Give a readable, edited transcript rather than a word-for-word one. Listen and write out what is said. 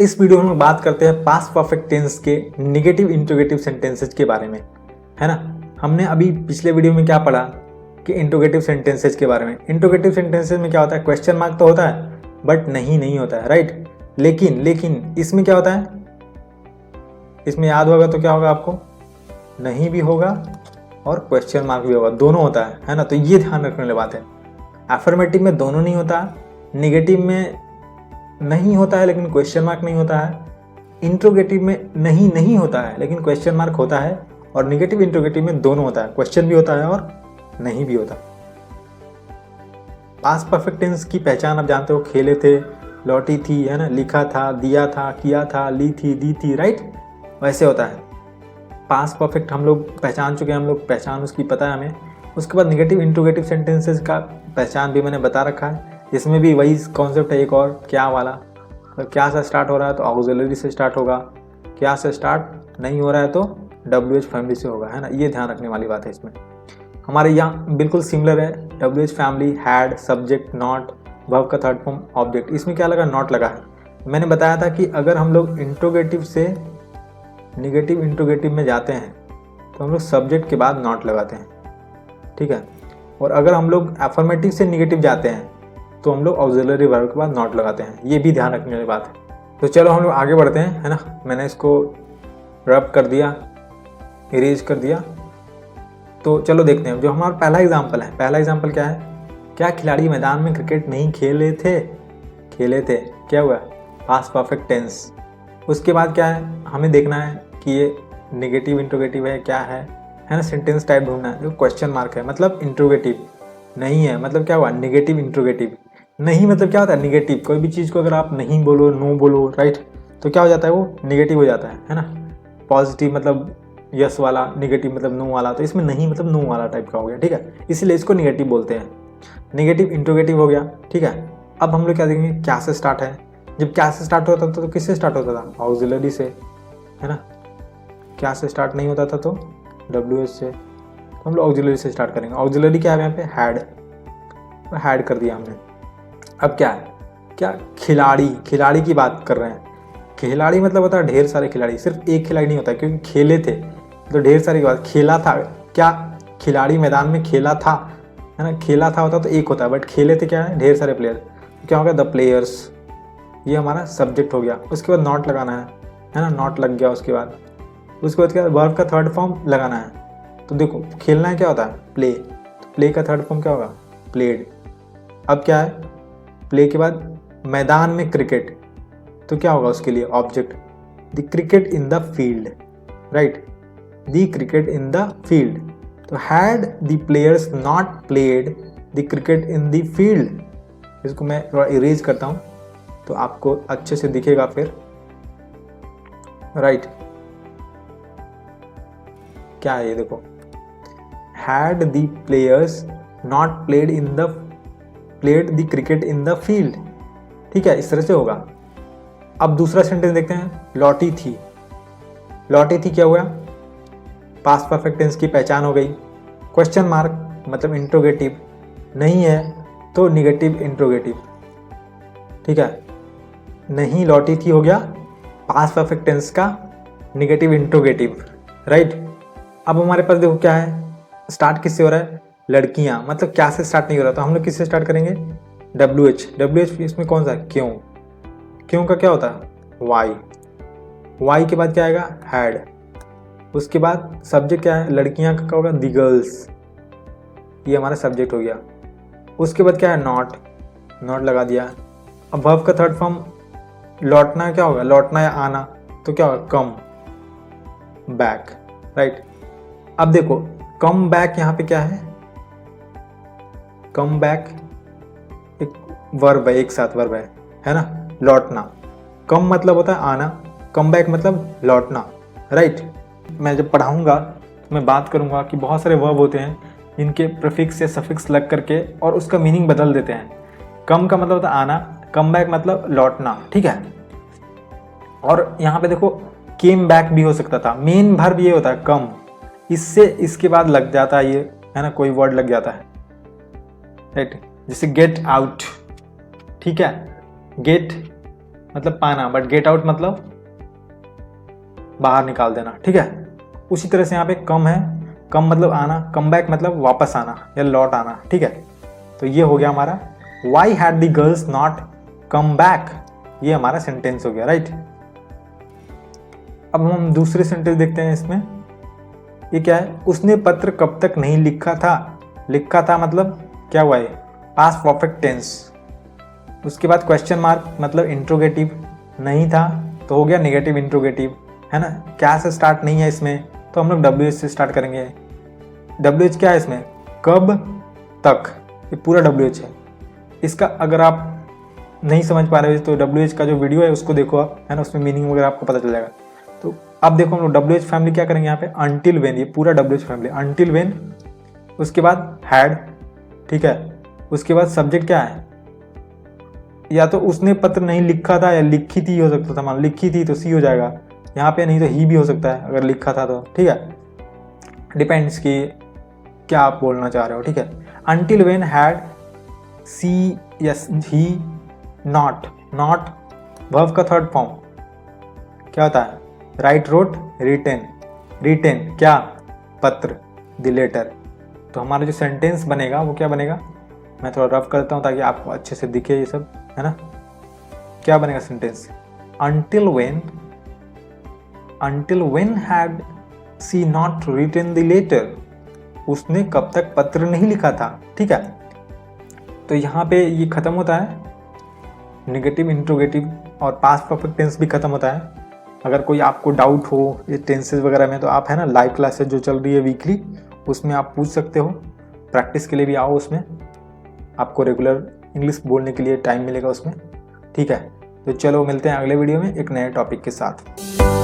इस वीडियो में हम बात करते हैं पास्ट परफेक्ट टेंस के नेगेटिव इंट्रोगेटिव सेंटेंसेज के बारे में, है ना। हमने अभी पिछले वीडियो में क्या पढ़ा कि इंट्रोगेटिव सेंटेंसेज के बारे में। इंट्रोगेटिव सेंटेंसेज में क्या होता है, क्वेश्चन मार्क तो होता है बट नहीं होता है, राइट। लेकिन इसमें क्या होता है, इसमें याद होगा तो क्या होगा आपको, नहीं भी होगा और क्वेश्चन मार्क भी होगा, दोनों होता है ना। तो ये ध्यान रखने वाली बात है। एफर्मेटिव में दोनों नहीं होता, नेगेटिव में नहीं होता है लेकिन क्वेश्चन मार्क नहीं होता है, इंट्रोगेटिव में नहीं होता है लेकिन क्वेश्चन मार्क होता है, और नेगेटिव इंट्रोगेटिव में दोनों होता है, क्वेश्चन भी होता है और नहीं भी होता। पास्ट परफेक्ट टेंस की पहचान आप जानते हो, खेले थे, लौटी थी, है ना, लिखा था, दिया था, किया था, ली थी, दी थी, राइट। वैसे होता है। पास्ट परफेक्ट हम लोग पहचान चुके हैं, हम लोग पहचान उसकी पता है हमें। उसके बाद नेगेटिव इंट्रोगेटिव सेंटेंसेस का पहचान भी मैंने बता रखा है। इसमें भी वही कॉन्सेप्ट है, एक और क्या वाला, अगर क्या से स्टार्ट हो रहा है तो ऑक्सिलरी से स्टार्ट होगा, क्या से स्टार्ट नहीं हो रहा है तो WH फैमिली से होगा, है ना। ये ध्यान रखने वाली बात है। इसमें हमारे यहाँ बिल्कुल सिमिलर है, WH family, had, subject, not, verb का थर्ड फॉर्म, ऑब्जेक्ट। इसमें क्या लगा, नॉट लगा है। मैंने बताया था कि अगर हम लोग इंट्रोगेटिव से नेगेटिव इंट्रोगेटिव में जाते हैं तो हम लोग सब्जेक्ट के बाद नॉट लगाते हैं, ठीक है। और अगर हम लोग एफर्मेटिव से नेगेटिव जाते हैं तो हम लोग ऑक्सिलरी वर्ब के बाद नॉट लगाते हैं। ये भी ध्यान रखने वाली बात है। तो चलो हम लोग आगे बढ़ते हैं, है ना। मैंने इसको रब कर दिया, इरेज कर दिया। तो चलो देखते हैं जो हमारा पहला एग्जाम्पल है। पहला एग्जाम्पल क्या है, क्या खिलाड़ी मैदान में क्रिकेट नहीं खेले थे, खेले थे, क्या हुआ, पास्ट परफेक्ट टेंस। उसके बाद क्या है, हमें देखना है कि ये नेगेटिव इंट्रोगेटिव है क्या है ना। सेंटेंस टाइप ढूंढना है। जो क्वेश्चन मार्क है मतलब इंट्रोगेटिव, नहीं है मतलब क्या हुआ, नेगेटिव इंट्रोगेटिव। नहीं मतलब क्या होता है, नेगेटिव। कोई भी चीज़ को अगर आप नहीं बोलो, नो बोलो, राइट, तो क्या हो जाता है, वो नेगेटिव हो जाता है ना। पॉजिटिव मतलब यस वाला, नेगेटिव मतलब नो वाला, तो इसमें नहीं मतलब नो वाला टाइप का हो गया, ठीक है। इसीलिए इसको नेगेटिव बोलते हैं। नेगेटिव इंट्रोगेटिव हो गया, ठीक है। अब हम लोग क्या देखेंगे, क्या से स्टार्ट है। जब क्या से स्टार्ट होता था तो किससे स्टार्ट होता था, ऑक्सिलरी से, है ना। क्या से स्टार्ट नहीं होता था तो WH से, तो हम लोग ऑक्सिलरी से स्टार्ट करेंगे। ऑक्सिलरी क्या है यहाँ पे, हैड, तो हैड कर दिया हमने। अब क्या है, क्या खिलाड़ी, खिलाड़ी की बात कर रहे हैं। खिलाड़ी मतलब होता है ढेर सारे खिलाड़ी, सिर्फ एक खिलाड़ी नहीं होता, क्योंकि खेले थे तो ढेर सारी की बात, खेला था, क्या खिलाड़ी मैदान में खेला था, है ना। खेला था होता तो एक होता है, बट खेले थे क्या है, ढेर सारे प्लेयर, तो क्या होगा, द प्लेयर्स। ये हमारा सब्जेक्ट हो गया। उसके बाद नॉट लगाना है ना, नॉट लग गया। उसके बाद क्या, वर्ब का थर्ड फॉर्म लगाना है। तो देखो खेलना है क्या होता है, प्ले, तो प्ले का थर्ड फॉर्म क्या होगा, प्लेड। अब क्या है, प्ले के बाद मैदान में क्रिकेट, तो क्या होगा उसके लिए, object, the cricket in the field, right, the cricket in the field. तो had the players not played the cricket in the field. इसको मैं थोड़ा इरेज करता हूँ तो आपको अच्छे से दिखेगा फिर, राइट। क्या है ये, देखो, had the players not played the cricket in the field, ठीक है, इस तरह से होगा। अब दूसरा सेंटेंस देखते हैं, लौटी थी। लौटी थी क्या हुआ, पास्ट परफेक्ट टेंस की पहचान हो गई। क्वेश्चन मार्क मतलब इंट्रोगेटिव, नहीं है तो नेगेटिव इंट्रोगेटिव, ठीक है। नहीं लौटी थी हो गया पास्ट परफेक्ट टेंस का नेगेटिव इंट्रोगेटिव, राइट। अब हमारे पास देखो क्या है, स्टार्ट किससे हो रहा है, लड़कियां, मतलब क्या से स्टार्ट नहीं हो रहा, तो हम लोग किससे स्टार्ट करेंगे, WH। इसमें कौन सा है, क्यों। क्यों का क्या होता है, वाई के बाद क्या आएगा, हैड। उसके बाद सब्जेक्ट क्या है, लड़कियां का क्या होगा, दी गर्ल्स, ये हमारा सब्जेक्ट हो गया। उसके बाद क्या है, नॉट लगा दिया। अब वर्ब का थर्ड फॉर्म लौटना क्या होगा, लौटना या आना, तो क्या होगा, कम बैक, राइट। अब देखो कम बैक यहाँ पे क्या है, कम बैक एक वर्ब है, एक साथ वर्ब है ना। लौटना, कम मतलब होता है आना, कम बैक मतलब लौटना, राइट। मैं जब पढ़ाऊंगा तो मैं बात करूंगा कि बहुत सारे वर्ब होते हैं इनके प्रीफिक्स या सफिक्स लग करके और उसका मीनिंग बदल देते हैं। कम का मतलब होता है आना, कम बैक मतलब लौटना, ठीक है। और यहाँ पे देखो केम बैक भी हो सकता था। मेन वर्ब ये होता है कम, इससे इसके बाद लग जाता है ये, है ना, कोई वर्ड लग जाता है, राइट। जैसे गेट आउट, ठीक है, गेट मतलब पाना, बट गेट आउट मतलब बाहर निकाल देना, ठीक है। उसी तरह से यहाँ पे कम है, कम मतलब आना, कम बैक मतलब वापस आना या लौट आना, ठीक है। तो ये हो गया हमारा why had the girls not come back, ये हमारा सेंटेंस हो गया, राइट। अब हम दूसरे सेंटेंस देखते हैं इसमें। ये क्या है, उसने पत्र कब तक नहीं लिखा था। लिखा था मतलब क्या हुआ है, पास्ट परफेक्ट टेंस। उसके बाद क्वेश्चन मार्क मतलब इंट्रोगेटिव, नहीं था तो हो गया नेगेटिव इंट्रोगेटिव, है ना। क्या से स्टार्ट नहीं है इसमें, तो हम लोग WH से स्टार्ट करेंगे। WH क्या है इसमें, कब तक, ये पूरा WH है। इसका अगर आप नहीं समझ पा रहे हो तो WH का जो वीडियो है उसको देखो आप, है ना, उसमें मीनिंग वगैरह आपको पता चल जाएगा। तो अब देखो हम लोग WH फैमिली क्या करेंगे यहाँ पे, अनटिल वेन, ये पूरा WH फैमिली अनटिल वेन, उसके बाद हैड, ठीक है। उसके बाद सब्जेक्ट क्या है, या तो उसने पत्र नहीं लिखा था या लिखी थी हो सकता था, मान लिखी थी तो सी हो जाएगा यहाँ पे, नहीं तो ही भी हो सकता है अगर लिखा था तो, ठीक है। डिपेंड्स कि क्या आप बोलना चाह रहे हो, ठीक है। Until when had she yes he not, not verb का थर्ड फॉर्म क्या होता है, राइट रोट रिटेन, रिटेन क्या, पत्र, द लेटर। तो हमारा जो सेंटेंस बनेगा वो क्या बनेगा, मैं थोड़ा रफ करता हूँ ताकि आपको अच्छे से दिखे ये सब, है ना। क्या बनेगा sentence, until when had she not written the letter, उसने कब तक पत्र नहीं लिखा था, ठीक है। तो यहाँ पे ये खत्म होता है, नेगेटिव इंट्रोगेटिव और पास्ट परफेक्ट टेंस भी खत्म होता है। अगर कोई आपको डाउट हो ये टेंसेस वगैरह में तो आप, है ना, लाइव क्लासेस जो चल रही है वीकली, उसमें आप पूछ सकते हो। प्रैक्टिस के लिए भी आओ, उसमें आपको रेगुलर इंग्लिश बोलने के लिए टाइम मिलेगा उसमें, ठीक है। तो चलो मिलते हैं अगले वीडियो में एक नए टॉपिक के साथ।